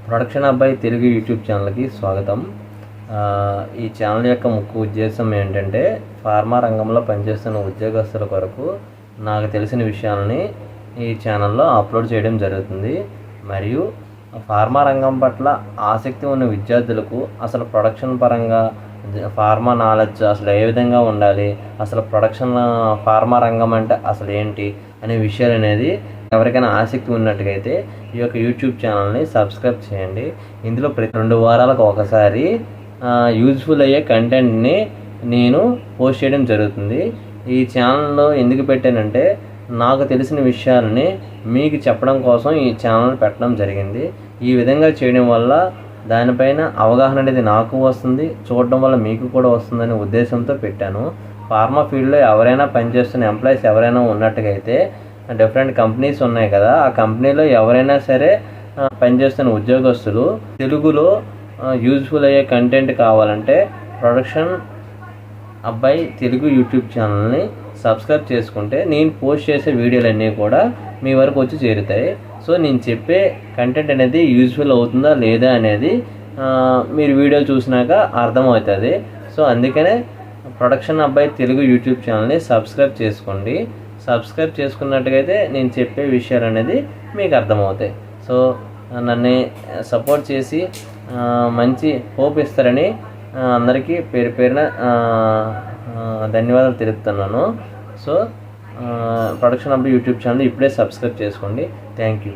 Production అబ్బాయి Telugu YouTube ఛానల్కి స్వాగతం. ఈ ఛానల్ యొక్క ముఖ్య ఉద్దేశం ఏంటంటే ఫార్మా రంగంలో పనిచేస్తున్న ఉద్యోగస్తుల కొరకు నాకు తెలిసిన విషయాలని ఈ ఛానల్లో అప్లోడ్ చేయడం జరుగుతుంది. మరియు ఫార్మా రంగం పట్ల ఆసక్తి ఉన్న విద్యార్థులకు అసలు ప్రొడక్షన్ పరంగా ఫార్మా నాలెడ్జ్ అసలు ఏ విధంగా ఉండాలి, అసలు ప్రొడక్షన్ ఫార్మా రంగం అంటే అసలు ఏంటి అనే విషయాలు అనేది ఎవరికైనా ఆసక్తి ఉన్నట్టుగైతే ఈ యొక్క యూట్యూబ్ ఛానల్ని సబ్స్క్రైబ్ చేయండి. ఇందులో ప్రతి 2 వారాలకు ఒకసారి యూజ్ఫుల్ అయ్యే కంటెంట్ని నేను పోస్ట్ చేయడం జరుగుతుంది. ఈ ఛానల్లో ఎందుకు పెట్టానంటే నాకు తెలిసిన విషయాలని మీకు చెప్పడం కోసం ఈ ఛానల్ పెట్టడం జరిగింది. ఈ విధంగా చేయడం వల్ల దానిపైన అవగాహన అనేది నాకు వస్తుంది, చూడడం వల్ల మీకు కూడా వస్తుందనే ఉద్దేశంతో పెట్టాను. ఫార్మా ఫీల్డ్లో ఎవరైనా పనిచేస్తున్న ఎంప్లాయీస్ ఎవరైనా ఉన్నట్టుగైతే డిఫరెంట్ కంపెనీస్ ఉన్నాయి కదా, ఆ కంపెనీలో ఎవరైనా సరే పనిచేస్తున్న ఉద్యోగస్తులు తెలుగులో యూజ్ఫుల్ అయ్యే కంటెంట్ కావాలంటే ప్రొడక్షన్ అబ్బాయి తెలుగు యూట్యూబ్ ఛానల్ని సబ్స్క్రైబ్ చేసుకుంటే నేను పోస్ట్ చేసే వీడియోలన్నీ కూడా మీ వరకు వచ్చి చేరుతాయి. సో నేను చెప్పే కంటెంట్ అనేది యూజ్ఫుల్ అవుతుందా లేదా అనేది మీరు వీడియో చూసినాక అర్థమవుతుంది. సో అందుకనే ప్రొడక్షన్ అబ్బాయి తెలుగు యూట్యూబ్ ఛానల్ని సబ్స్క్రైబ్ చేసుకోండి. సబ్స్క్రైబ్ చేసుకున్నట్టుగైతే నేను చెప్పే విషయాలు అనేది మీకు అర్థమవుతాయి. సో నన్ను సపోర్ట్ చేసి మంచి హోప్ ఇస్తారని అందరికీ పేరు పేరున ధన్యవాదాలు తెలుపుతున్నాను. సో ప్రొడక్షన్ అబ్బాయి యూట్యూబ్ ఛానల్ ఇప్పుడే సబ్స్క్రైబ్ చేసుకోండి. Thank you.